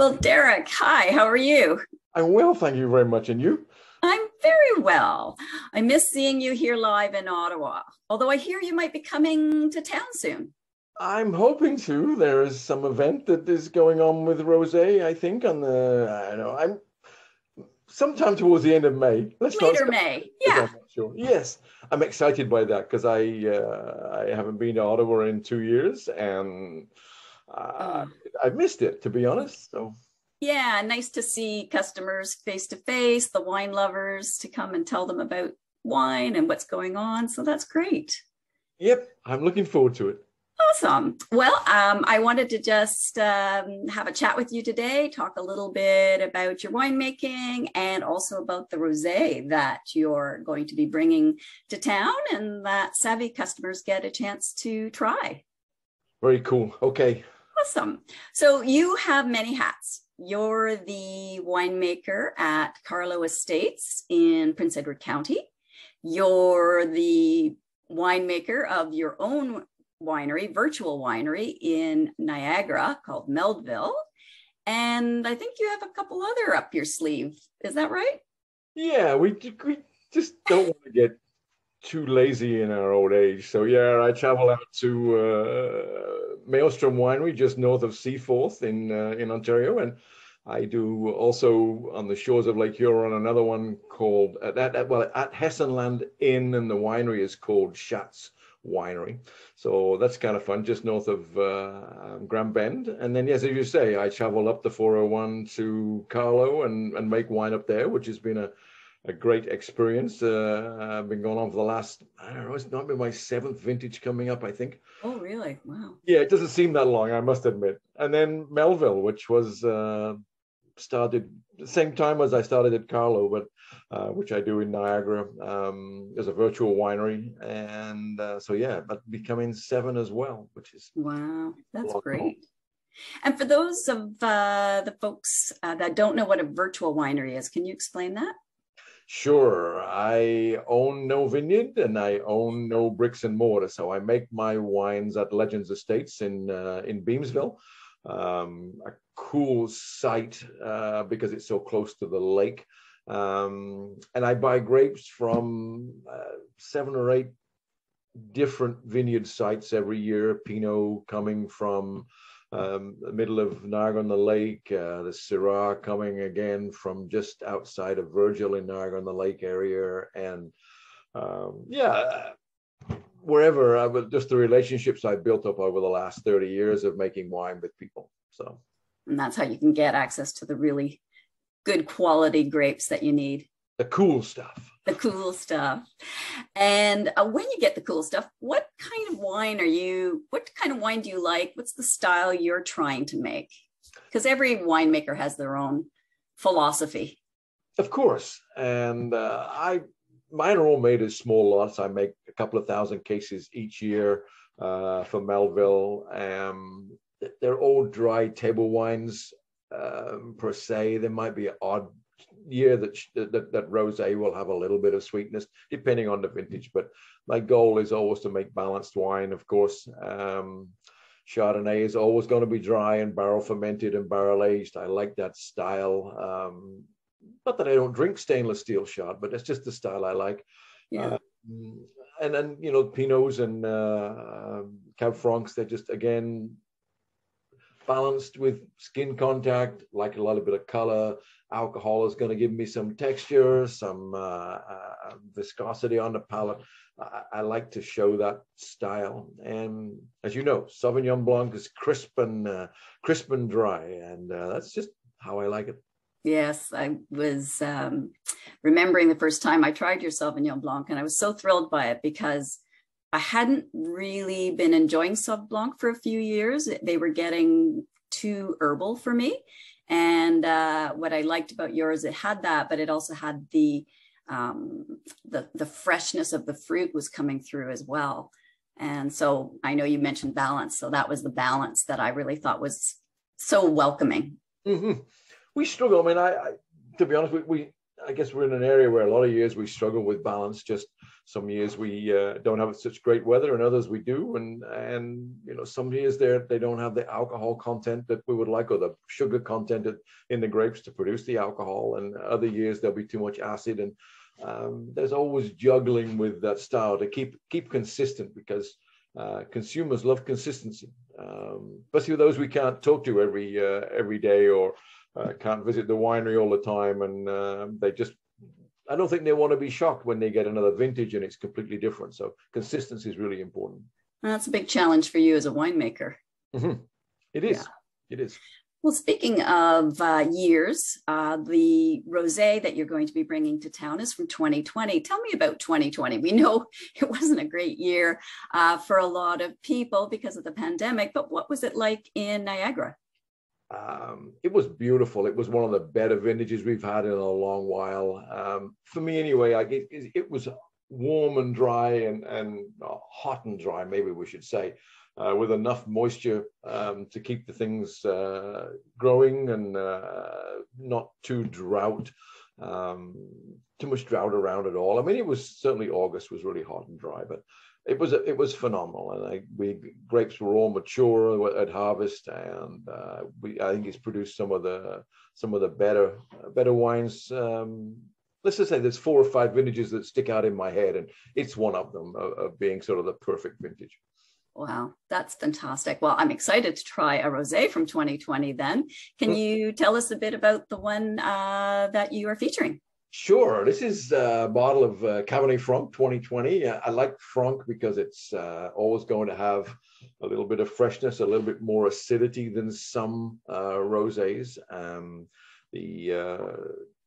Well, Derek, hi, how are you? I'm well, thank you very much. And you? I'm very well. I miss seeing you here live in Ottawa, although I hear you might be coming to town soon. I'm hoping to. There is some event that is going on with Rosé, I think, on I don't know, I'm sometime towards the end of May. Let's not Later say May. because Yeah. I'm not sure. Yes, I'm excited by that because I haven't been to Ottawa in 2 years and uh, Oh, I've missed it, to be honest. So, yeah. Nice to see customers face to face, the wine lovers to come and tell them about wine and what's going on. So that's great. yep, I'm looking forward to it. Awesome. Well, I wanted to just have a chat with you today, talk a little bit about your winemaking and also about the rosé that you're going to be bringing to town and that savvy customers get a chance to try. Very cool. Okay. Awesome. So you have many hats. You're the winemaker at Carlo Estates in Prince Edward County. You're the winemaker of your own winery, virtual winery in Niagara called Meldville. And I think you have a couple other up your sleeve. Is that right? Yeah, we just don't want to get too lazy in our old age. So yeah, I travel out to Maelstrom Winery just north of Seaforth in Ontario, and I do also on the shores of Lake Huron another one called at Hessenland Inn, and the winery is called Schatz Winery. So that's kind of fun, just north of Grand Bend. And then yes, as you say, I travel up the 401 to Carlo and make wine up there, which has been a great experience. I've been going on for the last, I don't know, it's not been my seventh vintage coming up, I think. Oh, really? Wow. Yeah, it doesn't seem that long, I must admit. And then Melville, which was started the same time as I started at Carlo, but which I do in Niagara as a virtual winery. And so, yeah, but becoming seven as well, which is Wow. a That's lot more. great. And for those of the folks that don't know what a virtual winery is, can you explain that? Sure. I own no vineyard and I own no bricks and mortar. So I make my wines at Legends Estates in Beamsville, a cool site because it's so close to the lake. And I buy grapes from 7 or 8 different vineyard sites every year. Pinot coming from the middle of Niagara-on-the-Lake, the Syrah coming again from just outside of Virgil in Niagara-on-the-Lake area, and yeah, wherever. Just the relationships I built up over the last 30 years of making wine with people. So, And that's how you can get access to the really good quality grapes that you need. the cool stuff. The cool stuff. And when you get the cool stuff, what kind of wine do you like? What's the style you're trying to make? Because every winemaker has their own philosophy. Of course, and mine are all made as small lots. I make a couple of thousand cases each year for Melville. They're all dry table wines per se. There might be an odd year that rosé will have a little bit of sweetness depending on the vintage, but my goal is always to make balanced wine. Of course, Chardonnay is always going to be dry and barrel fermented and barrel aged. I like that style. Not that I don't drink stainless steel Chard, but it's just the style I like. Yeah. uh, and then Pinots and Cab Francs, they're just again balanced with skin contact, like a little bit of color. Alcohol is going to give me some texture, some viscosity on the palate. I like to show that style. And as you know, Sauvignon Blanc is crisp and dry. And that's just how I like it. Yes, I was remembering the first time I tried your Sauvignon Blanc, and I was so thrilled by it because I hadn't really been enjoying Sauv Blanc for a few years. They were getting too herbal for me. And what I liked about yours, it had that, but it also had the freshness of the fruit was coming through as well. And so I know you mentioned balance. So that was the balance that I really thought was so welcoming. Mm-hmm. We struggle. I mean, to be honest, I guess we're in an area where a lot of years we struggle with balance. Just some years we don't have such great weather, and others we do. And you know, some years they don't have the alcohol content that we would like, or the sugar content in the grapes to produce the alcohol. And other years there'll be too much acid. And there's always juggling with that style to keep consistent, because consumers love consistency, especially those we can't talk to every day, or can't visit the winery all the time, and I don't think they want to be shocked when they get another vintage and it's completely different. So consistency is really important. That's a big challenge for you as a winemaker. Mm-hmm. It is. Yeah. It is. Well, speaking of years, the rosé that you're going to be bringing to town is from 2020. Tell me about 2020. We know it wasn't a great year for a lot of people because of the pandemic, but what was it like in Niagara? It was beautiful. It was one of the better vintages we've had in a long while. For me anyway, it was warm and dry, and hot and dry, maybe we should say, with enough moisture to keep the things growing, and not too much drought around at all. I mean, it was certainly, August was really hot and dry, but it was phenomenal. And grapes were all mature at harvest, and I think it's produced some of the better wines. Let's just say there's 4 or 5 vintages that stick out in my head, and it's one of them of being sort of the perfect vintage. Wow, that's fantastic. Well, I'm excited to try a rosé from 2020 then. Can you tell us a bit about the one that you are featuring? Sure. This is a bottle of Cabernet Franc 2020. I like Franc because it's always going to have a little bit of freshness, a little bit more acidity than some rosés. The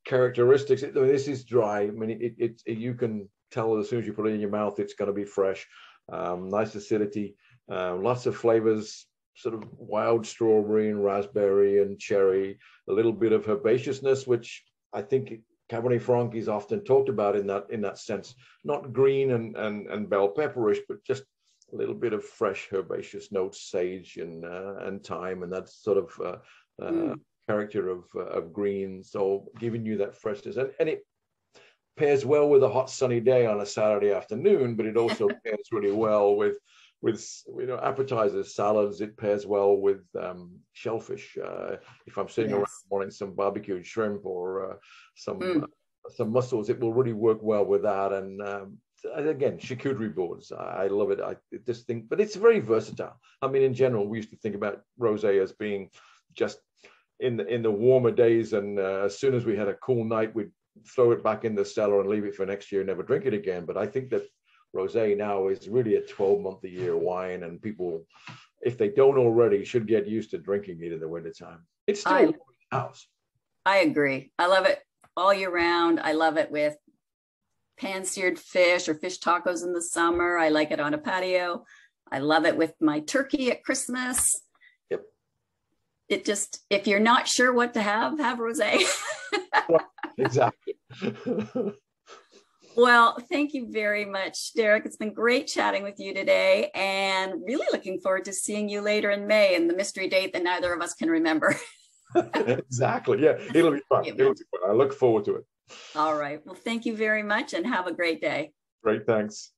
characteristics, I mean, this is dry. I mean, you can tell as soon as you put it in your mouth, it's going to be fresh. Nice acidity, lots of flavors, sort of wild strawberry and raspberry and cherry, a little bit of herbaceousness, which I think Cabernet Franc is often talked about in that sense. Not green and bell pepperish, but just a little bit of fresh herbaceous notes, sage and thyme, and that sort of character of green. So giving you that freshness, and it pairs well with a hot sunny day on a Saturday afternoon, but it also pairs really well with appetizers, salads. It pairs well with shellfish. If I'm sitting around wanting some barbecued shrimp or some mussels, it will really work well with that. And again, charcuterie boards, I love it. But it's very versatile. I mean, in general, we used to think about rosé as being just in the warmer days, and as soon as we had a cool night, we'd throw it back in the cellar and leave it for next year and never drink it again. But I think that rosé now is really a 12-month-a-year wine, and people, if they don't already, should get used to drinking it in the wintertime. It's still in the house. I agree. I love it all year round. I love it with pan-seared fish or fish tacos in the summer. I like it on a patio. I love it with my turkey at Christmas. Yep. It just, if you're not sure what to have rosé. Exactly. Well, thank you very much, Derek. It's been great chatting with you today, and really looking forward to seeing you later in May and the mystery date that neither of us can remember. Exactly. Yeah, it'll be fun. It'll be fun. I look forward to it. All right. Well, thank you very much, and have a great day. Great. Thanks.